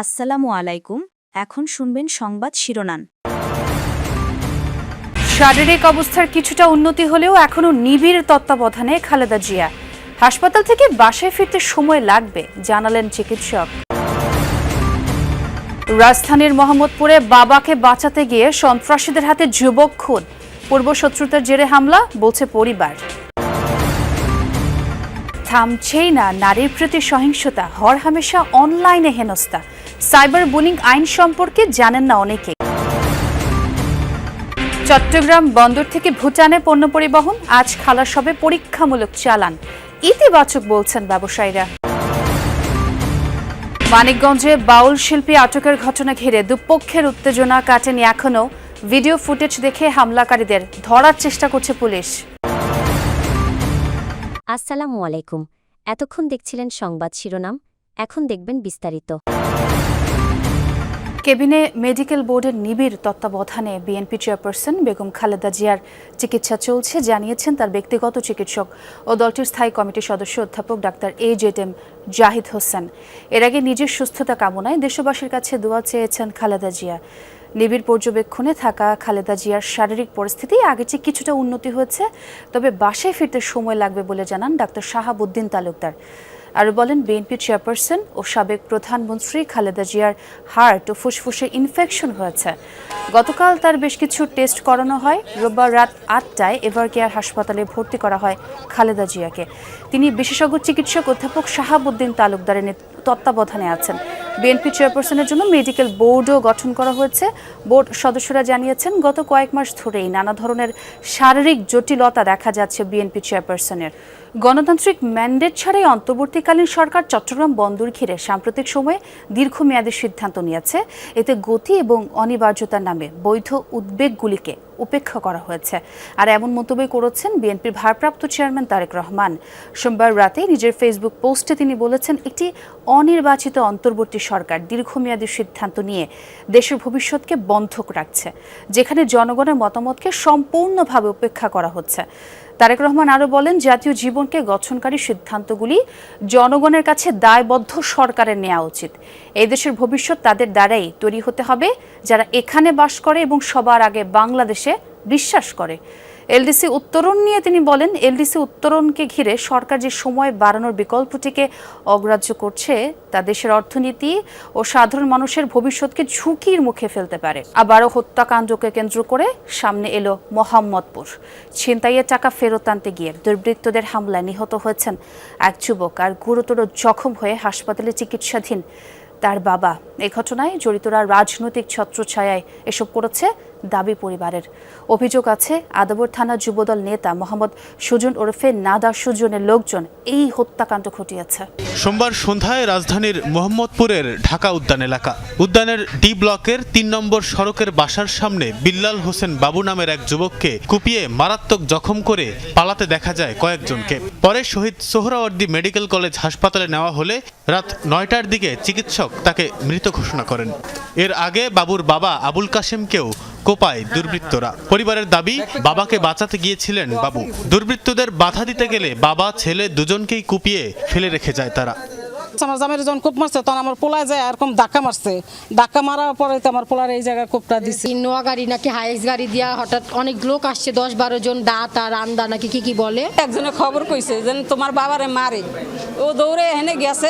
আসসালামু আলাইকুম। এখন শুনবেন সংবাদ শিরোনাম। শারীরিক অবস্থার কিছুটা উন্নতি হলেও এখনও নিবিড় তত্ত্বাবধানে খালেদা জিয়া। হাসপাতাল থেকে বাসায় ফিরতে সময় লাগবে জানালেন চিকিৎসক। রাজধানীর মোহাম্মদপুরে বাবাকে বাঁচাতে গিয়ে সন্ত্রাসীদের হাতে যুবক খুন, পূর্বশত্রুতার জেরে হামলা বলছে পরিবার। থামছেই না নারীর প্রতি সহিংসতা, হরহামেশা অনলাইনে হেনস্থা, সাইবার বুলিং আইন সম্পর্কে জানেন না অনেকে। চট্টগ্রাম বন্দর থেকে ভুটানে পণ্য পরিবহন আজ খালাস হবে পরীক্ষামূলক চালান, ইতিবাচক বলছেন ব্যবসায়ীরা। মানিকগঞ্জে বাউল শিল্পী আটকের ঘটনা ঘিরে দুপক্ষের উত্তেজনা কাটেনি এখনও। ভিডিও ফুটেজ দেখে হামলাকারীদের ধরার চেষ্টা করছে পুলিশ। আসসালামু আলাইকুম। এতক্ষণ দেখছিলেন সংবাদ শিরোনাম, এখন দেখবেন বিস্তারিত। কেবিনে মেডিকেল বোর্ডের নিবিড় তত্ত্বাবধানে বিএনপি চেয়ারপারসন বেগম খালেদা জিয়ার চিকিৎসা চলছে জানিয়েছেন তার ব্যক্তিগত চিকিৎসক ও দলটির স্থায়ী কমিটির সদস্য অধ্যাপক ডাক্তার AJM জাহিদ হোসেন। এর আগে নিজের সুস্থতা কামনায় দেশবাসীর কাছে দোয়া চেয়েছেন খালেদা জিয়া। নিবিড় পর্যবেক্ষণে থাকা খালেদা জিয়ার শারীরিক পরিস্থিতি আগের চেয়ে কিছুটা উন্নতি হয়েছে, তবে বাসায় ফিরতে সময় লাগবে বলে জানান ডাক্তার শাহাবুদ্দিন তালুকদার। আর বলেন বিএনপি চেয়ারপারসন ও সাবেক প্রধানমন্ত্রী খালেদা জিয়ার হার্ট ও ফুসফুসে ইনফেকশন হয়েছে। গতকাল তার বেশ কিছু টেস্ট করানো হয়। রোববার রাত 8টায় এভারকেয়ার হাসপাতালে ভর্তি করা হয় খালেদা জিয়াকে। তিনি বিশেষজ্ঞ চিকিৎসক অধ্যাপক শাহাবুদ্দিন তালুকদারের তত্ত্বাবধানে আছেন। বিএনপি চেয়ারপারসনের জন্য মেডিকেল বোর্ডও গঠন করা হয়েছে। বোর্ড সদস্যরা জানিয়েছেন গত কয়েক মাস ধরেই নানা ধরনের শারীরিক জটিলতা দেখা যাচ্ছে বিএনপি চেয়ারপারসনের। গণতান্ত্রিক ম্যান্ডেট ছাড়াই অন্তর্বর্তীকালীন সরকার চট্টগ্রাম বন্দর ঘিরে সাম্প্রতিক সময়ে দীর্ঘমেয়াদী সিদ্ধান্ত নিয়েছে। এতে গতি এবং অনিবার্যতার নামে বৈধ উদ্বেগগুলিকে উপেক্ষা করা হয়েছে। আর এমন মন্তব্য করেছেন বিএনপির ভারপ্রাপ্ত চেয়ারম্যান তারেক রহমান। সোমবার রাতে নিজের ফেসবুক পোস্টে তিনি বলেছেন, একটি অনির্বাচিত অন্তর্বর্তী সরকার দীর্ঘমেয়াদী সিদ্ধান্ত নিয়ে দেশের ভবিষ্যৎকে বন্ধক রাখছে, যেখানে জনগণের মতামতকে সম্পূর্ণভাবে উপেক্ষা করা হচ্ছে। তারেক রহমান আরও বলেন, জাতীয় জীবনকে গঠনকারী সিদ্ধান্তগুলি জনগণের কাছে দায়বদ্ধ সরকারের নেওয়া উচিত। এই দেশের ভবিষ্যৎ তাদের দ্বারাই তৈরি হতে হবে যারা এখানে বাস করে এবং সবার আগে বাংলাদেশে বিশ্বাস করে। এলডিসি উত্তরণ নিয়ে তিনি বলেন, এলডিসি উত্তরণকে ঘিরে সরকার যে সময় বাড়ানোর বিকল্পটিকে অগ্রাহ্য করছে তা দেশের অর্থনীতি ও সাধারণ মানুষের ভবিষ্যৎকে ঝুঁকির মুখে ফেলতে পারে। আবারও হত্যাকাণ্ডকে কেন্দ্র করে সামনে এলো মোহাম্মদপুর। ছিনতাইয়ের টাকা ফেরত আনতে গিয়ে দুর্বৃত্তদের হামলায় নিহত হয়েছেন এক যুবক আর গুরুতর জখম হয়ে হাসপাতালে চিকিৎসাধীন তার বাবা। এই ঘটনায় জড়িতরা রাজনৈতিক ছত্রছায়ায় এসব করেছে দাবি পরিবারের। অভিযোগ আছে আদাবর থানা যুবদল নেতা মোহাম্মদ সুজন ওরফে নাদা সুজনের লোকজন এই হত্যাকাণ্ড ঘটিয়েছে। সোমবার সন্ধ্যায় রাজধানীর মোহাম্মদপুরের ঢাকা উদ্যান এলাকা, উদ্যানের ডি ব্লকের 3 নম্বর সড়কের বাসার সামনে বিল্লাল হোসেন বাবু নামের এক যুবককে কুপিয়ে মারাত্মক জখম করে পালাতে দেখা যায় কয়েকজনকে। পরে শহীদ সোহরাওয়ার্দী মেডিকেল কলেজ হাসপাতালে নেওয়া হলে রাত 9টার দিকে চিকিৎসক তাকে মৃত ঘোষণা করেন। এর আগে বাবুর বাবা আবুল কাশেমকেও কোপায় দুর্বৃত্তরা। পরিবারের দাবি, বাবাকে বাঁচাতে গিয়েছিলেন বাবু। দুর্বৃত্তদের বাধা দিতে গেলে বাবা ছেলে দুজনকেই কুপিয়ে ফেলে রেখে যায় তারা। আমার জামাইয়ের যখন কোপ মারছে তখন আমার পোলায় যায় এরকম ধাক্কা মারছে, ধাক্কা মারার পরে তো আমার পোলার এই জায়গায় কোপটা দিচ্ছে। ইনোয়া গাড়ি নাকি হাইস গাড়ি দিয়া হঠাৎ অনেক লোক আসছে, 10-12 জন দাঁত আর আন্দা নাকি কি বলে। একজনে খবর কইছে যে তোমার বাবারে মারে, ও দৌড়ে এখানে গেছে।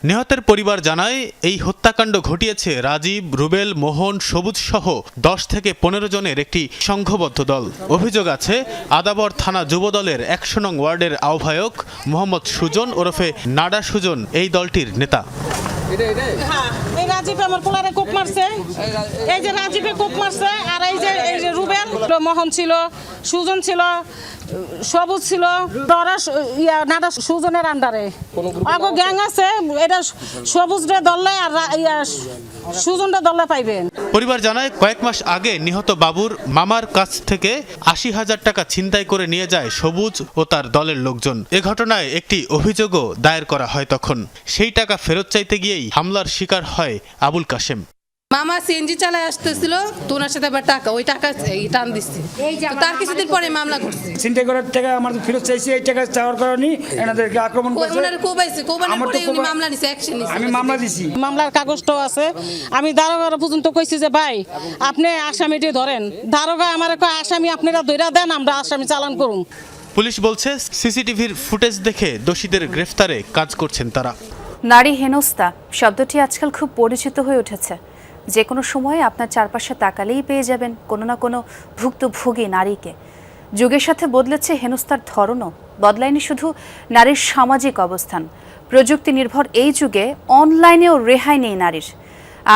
নিহতের পরিবার জানায়, এই হত্যাকাণ্ড ঘটিয়েছে রাজীব, রুবেল, মোহন, সবুজ সহ 10 থেকে 15 জনের একটি সংঘবদ্ধ দল। অভিযোগ আছে আদাবর থানা যুবদলের 100 নং ওয়ার্ডের আহ্বায়ক মোহাম্মদ সুজন ওরফে নাডা সুজন এই দলটির নেতা। এই রাজীবে আমার পোলারে কোপ মারছে, এই যে রাজীবে কোপ মারছে, আর এই যে রুবেল, মোহন ছিল, সুজন ছিল, সবুজ ছিল, নাডা সুজনের আন্ডারে আগে গ্যাং আছে। এটা সবুজরে দলে আর সুজনটা দলে পাইবেন। পরিবার জানায়, কয়েক মাস আগে নিহত বাবুর মামার কাছ থেকে 80,000 টাকা ছিনতাই করে নিয়ে যায় সবুজ ও তার দলের লোকজন। এ ঘটনায় একটি অভিযোগও দায়ের করা হয়। তখন সেই টাকা ফেরত চাইতে গিয়েই হামলার শিকার হয় আবুল কাশেম। মামা সিএনজি চালায় আসতেছিল তো ওনার সাথে আবার টাকা ওই টাকা টান দিচ্ছে তো তার কিছুদিন পরে মামলা করছে চিন্তা করার টাকা আমার ফেরত চাইছি, এই টাকা চাওয়ার কারণে এনাদেরকে আক্রমণ করছে। ওনার কোবাইছে কোবানোর আমার তো পরে উনি মামলা নিছে, অ্যাকশন নিছে। আমি মামলা দিছি, মামলার কাগজটাও আছে। আমি দারোগার পর্যন্ত কইছি যে ভাই আপনি আসামিটি ধরেন। দারোগা আমার কয় আসামি আপনারা ধইরা দেন, আমরা আসামি চালান করুন। পুলিশ বলছে সিসিটিভির ফুটেজ দেখে দোষীদের গ্রেফতারে কাজ করছেন তারা। নারী হেনস্থা শব্দটি আজকাল খুব পরিচিত হয়ে উঠেছে। যে কোনো সময়ে আপনার চারপাশে তাকালেই পেয়ে যাবেন কোনো না কোনো ভুক্তভোগী নারীকে। যুগের সাথে বদলেছে হেনস্থার ধরনও, বদলায়নি শুধু নারীর সামাজিক অবস্থান। প্রযুক্তি নির্ভর এই যুগে অনলাইনেও রেহাই নেই নারীর।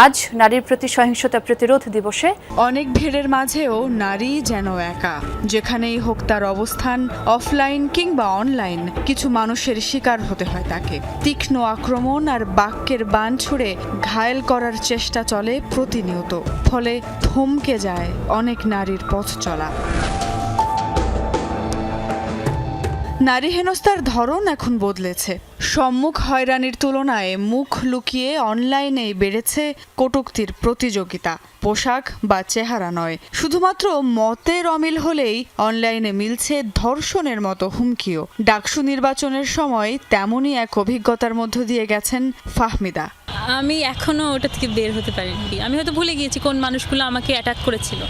আজ নারীর প্রতি সহিংসতা প্রতিরোধ দিবসে অনেক ভিড়ের মাঝেও নারী যেন একা, যেখানেই হোক তার অবস্থান অফলাইন কিংবা অনলাইন, কিছু মানুষের শিকার হতে হয় তাকে। তীক্ষ্ণ আক্রমণ আর বাক্যের বাণ ছুড়ে ঘায়েল করার চেষ্টা চলে প্রতিনিয়ত, ফলে থমকে যায় অনেক নারীর পথ চলা। নারী হেনস্থার ধরন এখন বদলেছে। সম্মুখ হয়রানির তুলনায় মুখ লুকিয়ে অনলাইনেই বেড়েছে কটূক্তির প্রতিযোগিতা। পোশাক বা চেহারা নয়, শুধুমাত্র মতের অমিল হলেই অনলাইনে মিলছে ধর্ষণের মতো হুমকিও। ডাকসু নির্বাচনের সময় তেমনই এক অভিজ্ঞতার মধ্য দিয়ে গেছেন ফাহমিদা। আমি এখনো ওটা থেকে বের হতে পারিনি। আমি হয়তো ভুলে গিয়েছি কোন মানুষগুলো আমাকে অ্যাটাক করেছিল।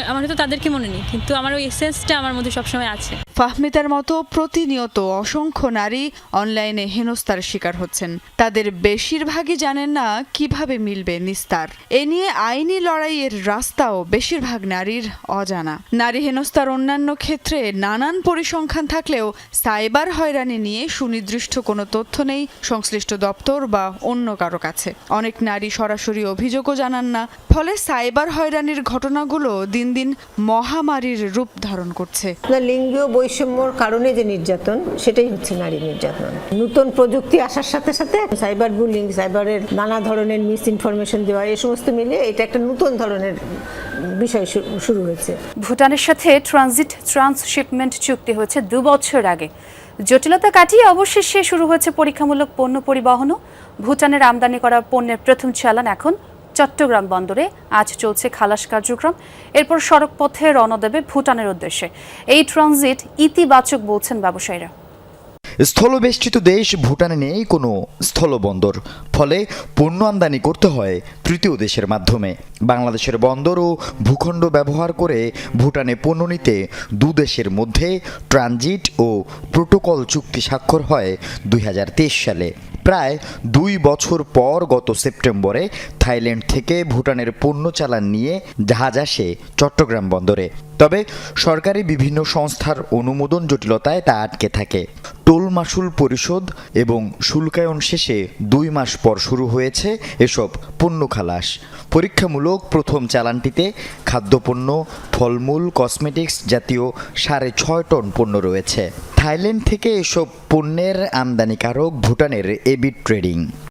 আমার হয়তো তাদেরকে মনে নেই, কিন্তু আমার ওই এসেন্সটা আমার মধ্যে সবসময় আছে। ফাহমিদার মতো প্রতিনিয়ত অসংখ্য নারী অনলাইনে হেনস্থার শিকার হচ্ছেন। তাদের বেশিরভাগই জানেন না কিভাবে মিলবে নিস্তার। এ নিয়ে আইনি লড়াইয়ের রাস্তাও বেশিরভাগ নারীর অজানা। নারী হেনস্থার অন্যান্য ক্ষেত্রে নানান পরিসংখ্যান থাকলেও সাইবার হয়রানি নিয়ে সুনির্দিষ্ট কোনো তথ্য নেই সংশ্লিষ্ট দপ্তর বা অন্য কারো কাছে। অনেক নারী সরাসরি অভিযোগও জানান না, ফলে সাইবার হয়রানির ঘটনাগুলো দিন দিন মহামারীর রূপ ধারণ করছে। লিঙ্গীয় বৈষম্যর কারণে যে নির্যাতন, সেটাই হচ্ছে নারী নির্যাতন। নতুন প্রযুক্তি আসার সাথে সাথে সাইবার বুলিং, সাইবারের নানা ধরনের মিস ইনফরমেশন দেওয়া, এই সমস্ত মিলে এটা একটা নতুন ধরনের বিষয় শুরু হয়েছে। ভুটানের সাথে ট্রান্সশিপমেন্ট চুক্তি হয়েছে 2 বছর আগে। জটিলতা কাটিয়ে অবশেষে শুরু হয়েছে পরীক্ষামূলক পণ্য পরিবহনও। ভুটানের আমদানি করা পণ্যের প্রথম চালান এখন চট্টগ্রাম বন্দরে। আজ চলছে খালাস কার্যক্রম, এরপর সড়ক পথে রওনা দেবে ভুটানের উদ্দেশ্যে। এই ট্রানজিট ইতিবাচক বলছেন ব্যবসায়ীরা। স্থলবেষ্টিত দেশ ভুটানে নেই কোনো স্থলবন্দর, ফলে পণ্য আমদানি করতে হয় তৃতীয় দেশের মাধ্যমে। বাংলাদেশের বন্দর ও ভূখণ্ড ব্যবহার করে ভুটানে পণ্য নিতে দুদেশের মধ্যে ট্রানজিট ও প্রোটোকল চুক্তি স্বাক্ষর হয় 2023 সালে। প্রায় 2 বছর পর গত সেপ্টেম্বরে থাইল্যান্ড থেকে ভুটানের পণ্য চালান নিয়ে জাহাজ আসে চট্টগ্রাম বন্দরে। তবে সরকারি বিভিন্ন সংস্থার অনুমোদন জটিলতায় তা আটকে থাকে। টোল মাশুল পরিশোধ এবং শুল্কায়ন শেষে 2 মাস পর শুরু হয়েছে এসব পণ্য খালাস। পরীক্ষামূলক প্রথম চালানটিতে খাদ্যপণ্য, ফলমূল, কসমেটিক্স জাতীয় 6.5 টন পণ্য রয়েছে। থাইল্যান্ড থেকে এসব পণ্যের আমদানিকারক ভুটানের এবিট ট্রেডিং।